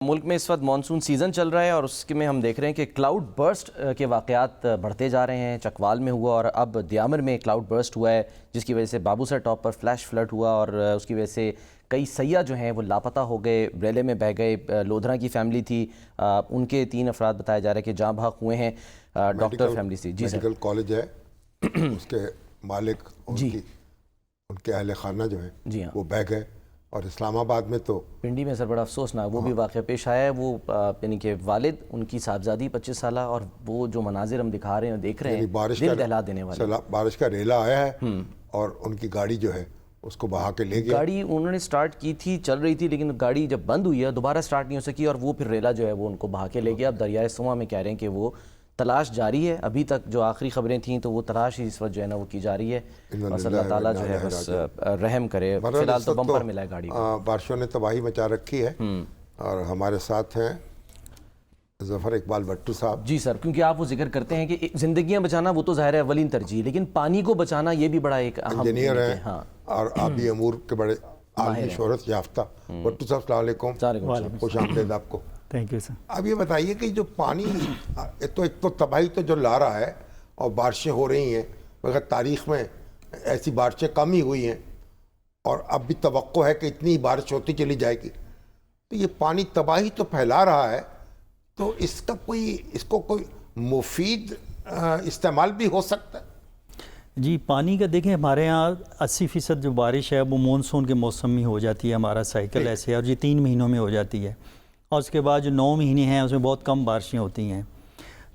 ملک میں اس وقت monsoon season چل رہا ہے اور اس میں ہم دیکھ رہے ہیں کہ کلاؤڈ برسٹ کے واقعات بڑھتے جا رہے ہیں۔ چکوال میں ہوا اور اب دیامر میں کلاؤڈ برسٹ ہوا ہے، جس کی وجہ سے بابو سر ٹاپ پر فلیش فلڈ ہوا اور اس کی وجہ سے کئی سیاح جو ہیں وہ لاپتہ ہو گئے، ریلے میں بہہ گئے۔ لودھرا کی فیملی تھی، ان کے 3 افراد بتایا جا رہا ہے کہ جاں بحق ہوئے ہیں۔ ڈاکٹر فیملی سے جی سر، میڈیکل کالج ہے، اس کے مالک ان کے اہل خانہ جو ہیں جی ہاں، وہ بہہ گئے۔ اور اسلام آباد میں تو پنڈی میں سر بڑا افسوسناک وہ بھی واقعہ پیش آیا ہے۔ وہ یعنی کہ والد، ان کی صاحبزادی 25 سالہ، اور وہ جو مناظر ہم دکھا رہے ہیں دیکھ رہے ہیں دل دہلا دینے والے۔ بارش کا ریلا آیا ہے اور ان کی گاڑی جو ہے اس کو بہا کے لے گیا۔ گاڑی انہوں نے سٹارٹ کی تھی، چل رہی تھی، لیکن گاڑی جب بند ہوئی ہے دوبارہ سٹارٹ نہیں ہو سکی اور وہ پھر ریلا جو ہے وہ ان کو بہا کے لے گیا۔ اب دریائے سواں میں کہہ رہے ہیں کہ وہ تلاش جاری ہے، ابھی تک جو آخری خبریں تھیں تو وہ تلاش ہی اس وقت جو ہے نا وہ کی جا رہی ہے۔ بس اللہ تعالیٰ جو ہے بس رحم کرے۔ فی الحال تو بمپر ملا ہے گاڑی کو۔ بارشوں نے تباہی مچا رکھی ہے اور ہمارے ساتھ ہیں ظفر اقبال بٹو صاحب۔ جی سر، کیونکہ آپ وہ ذکر کرتے ہیں کہ زندگیاں بچانا وہ تو ظاہر ہے اولین ترجیح، لیکن پانی کو بچانا یہ بھی بڑا ایک اہم انجینئر ہیں ہاں اور آبی امور کے بڑے عالمی شہرت یافتہ بٹو صاحب، السلام علیکم، خوش آمدید آپ کو۔ Thank you sir. اب یہ بتائیے کہ جو پانی ایک تو تباہی تو جو لا رہا ہے اور بارشیں ہو رہی ہیں، مگر تاریخ میں ایسی بارشیں کم ہی ہوئی ہیں اور اب بھی توقع ہے کہ اتنی بارش ہوتی چلی جائے گی، تو یہ پانی تباہی تو پھیلا رہا ہے، تو اس کو کوئی مفید استعمال بھی ہو سکتا ہے؟ جی، پانی کا دیکھیں، ہمارے ہاں 80% جو بارش ہے وہ مونسون کے موسم میں ہو جاتی ہے، ہمارا سائیکل ایسے ہے، اور یہ 3 مہینوں میں ہو جاتی ہے، اور اس کے بعد جو 9 مہینے ہیں اس میں بہت کم بارشیں ہوتی ہیں،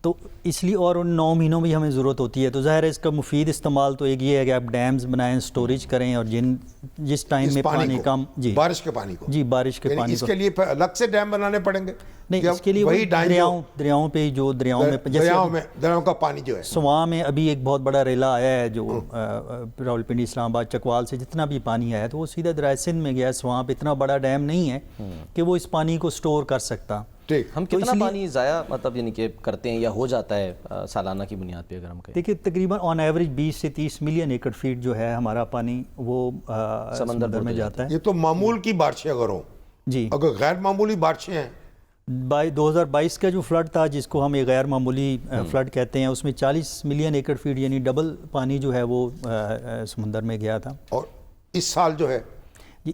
تو اس لیے اور ان 9 مہینوں میں ہمیں ضرورت ہوتی ہے، تو ظاہر ہے اس کا مفید استعمال تو ایک یہ ہے کہ آپ ڈیمز بنائیں، سٹوریج کریں، اور جس ٹائم میں پانی کم بارش کے پانی کو، جی بارش کے پانی اس کے لیے الگ سے ڈیم بنانے پڑیں گے؟ نہیں، اس کے لیے وہی دریاؤں پہ جو دریاؤں کا پانی جو ہے، سواں میں ابھی ایک بہت بڑا ریلا آیا ہے جو راولپنڈی، اسلام آباد، چکوال سے جتنا بھی پانی آیا ہے تو وہ سیدھا دریا سندھ میں گیا ہے۔ سواں پہ اتنا بڑا ڈیم نہیں ہے کہ وہ اس پانی کو سٹور کر سکتا۔ ہم کتنا پانی ضائع مطلب یعنی کہ کرتے ہیں یا ہو جاتا ہے سالانہ کی بنیاد پہ اگر ہم کہیں؟ دیکھیے، تقریباً آن ایوریج 20 سے 30 ملین ایکڑ فیٹ جو ہے ہمارا پانی وہ سمندر میں جاتا ہے۔ یہ تو معمول کی بارشیں اگر ہوں، جی اگر غیر معمولی بارشیں ہیں، 2022 کا جو فلڈ تھا جس کو ہم یہ غیر معمولی فلڈ کہتے ہیں، اس میں 40 ملین ایکڑ فیٹ یعنی ڈبل پانی جو ہے وہ سمندر میں گیا تھا۔ اور اس سال جو ہے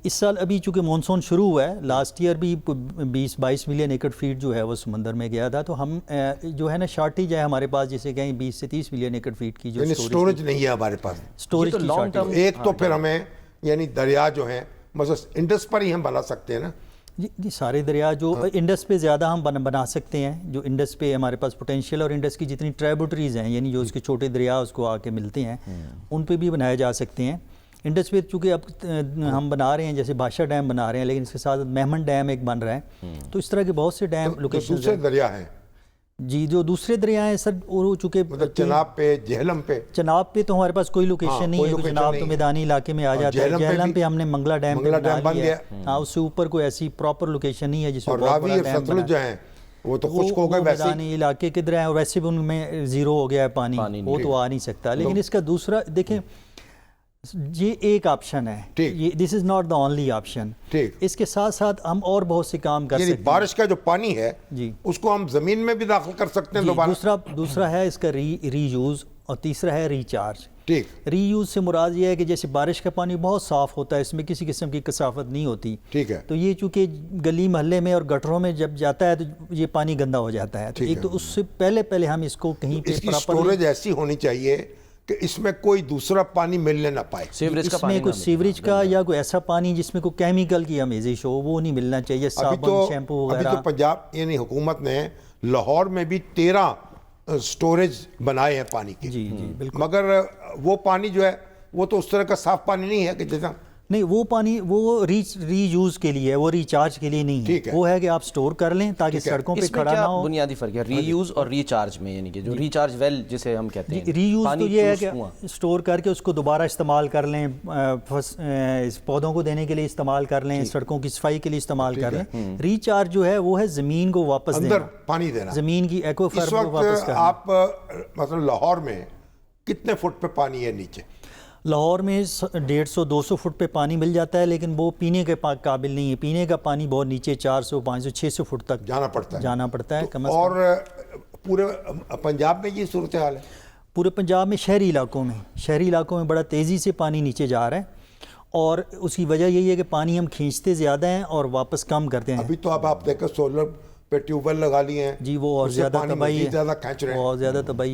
اس سال ابھی چونکہ مونسون شروع ہوا ہے، لاسٹ ایئر بھی 20-22 ملین ایکڑ فیٹ جو ہے وہ سمندر میں گیا تھا، تو ہم جو ہے نا شارٹیج ہے ہمارے پاس، جسے کہیں 20 سے 30 ملین ایکڑ فیٹ کی جو سٹوریج نہیں ہے ہمارے پاس، سٹوریج کی شارٹیج۔ ایک تو پھر ہمیں یعنی دریا جو ہیں مثلا انڈس پر ہی ہم بنا سکتے ہیں نا؟ جی سارے دریا جو انڈس پہ زیادہ ہم بنا سکتے ہیں، جو انڈس پہ ہمارے پاس پوٹینشیل، اور انڈس کی جتنی ٹریبوٹریز ہیں یعنی جو اس کے چھوٹے دریا اس کو آ کے ملتے ہیں، ان پہ بھی بنائے جا سکتے ہیں۔ انڈس پہ چونکہ اب ہم بنا رہے ہیں، جیسے بادشاہ ڈیم بنا رہے ہیں، لیکن اس کے ساتھ مہمن ڈیم ایک بن رہا ہے، تو اس طرح کے بہت سے ڈیم لوکیشن دوسرے دریا ہیں۔ جی، جو دوسرے دریا ہیں سر، وہ چونکہ چناب پہ، جہلم پہ، چناب پہ تو ہمارے پاس کوئی لوکیشن نہیں ہے، چناب تو میدانی علاقے میں آ جاتا ہے۔ جہلم پہ ہم نے منگلا ڈیم بن گیا، ہاں، اس سے اوپر کوئی ایسی پراپر لوکیشن نہیں ہے جس میں بہت بڑا ڈیم بنا جو ہیں وہ تو خشک ہو گئے، میدانی علاقے کے دریا ہیں، اور ویسے بھی ان میں زیرو ہو گیا ہے پانی، وہ تو آ نہیں سکتا۔ لیکن اس کا دوسرا دیکھیں، یہ ایک آپشن ہے، this is not the only option. اس کے ساتھ ساتھ ہم اور بہت سے کام کر سکتے ہیں۔ بارش کا جو پانی ہے جی، اس کو ہم زمین میں بھی داخل کر سکتے ہیں دوبارہ۔ دوسرا ہے اس کا ری یوز، اور تیسرا ہے ریچارج۔ ری یوز سے مراد یہ ہے کہ جیسے بارش کا پانی بہت صاف ہوتا ہے، اس میں کسی قسم کی کثافت نہیں ہوتی، ٹھیک ہے، تو یہ چونکہ گلی محلے میں اور گٹروں میں جب جاتا ہے تو یہ پانی گندا ہو جاتا ہے، تو ایک تو اس سے پہلے ہم اس کو کہیں پہ اسٹوریج ایسی ہونی چاہیے کہ اس میں کوئی دوسرا پانی ملنے نہ پائے، اس میں کوئی سیوریج کا یا کوئی ایسا پانی جس میں کوئی کیمیکل کی آمیزش ہو، وہ نہیں ملنا چاہیے، صابن، شیمپو وغیرہ۔ ابھی تو پنجاب یعنی حکومت نے لاہور میں بھی 13 سٹوریج بنائے ہیں پانی کے، جی جی بالکل، مگر وہ پانی جو ہے وہ تو اس طرح کا صاف پانی نہیں ہے کہ جیسا نہیں، وہ پانی وہ ری یوز کے لیے ہے، وہ ریچارج کے لیے نہیں ہے، وہ ہے کہ آپ سٹور کر لیں تاکہ سڑکوں پہ کھڑا نہ ہو۔ بنیادی فرق ہے ری یوز اور ریچارج میں، یعنی کہ جو ریچارج ویل جسے ہم کہتے ہیں، ری یوز تو یہ ہے کہ سٹور کر کے اس کو دوبارہ استعمال کر لیں، پودوں کو دینے کے لیے استعمال کر لیں، سڑکوں کی صفائی کے لیے استعمال کر لیں۔ ریچارج جو ہے وہ ہے زمین کو واپس دینا، پانی دینا، زمین کی ایکویفر کو واپس کرنا۔ آپ مثلا لاہور میں کتنے فٹ پہ پانی ہے نیچے؟ لاہور میں 150-200 فٹ پہ پانی مل جاتا ہے، لیکن وہ پینے کے قابل نہیں ہے. پینے کا پانی بہت نیچے 400 500 600 فٹ تک جانا پڑتا ہے کم از کم. اور پورے پنجاب میں یہ صورتحال ہے؟ پورے پنجاب میں شہری علاقوں میں بڑا تیزی سے پانی نیچے جا رہا ہے، اور اس کی وجہ یہی ہے کہ پانی ہم کھینچتے زیادہ ہیں اور واپس کم کرتے ہیں. ابھی تو اب آپ دیکھیں سولر پہ ٹیوب ویل لگا لیے ہیں جی وہ اور اس سے زیادہ پانی تباہی مزید ہے، زیادہ کھینچ رہے ہیں. اور زیادہ تباہی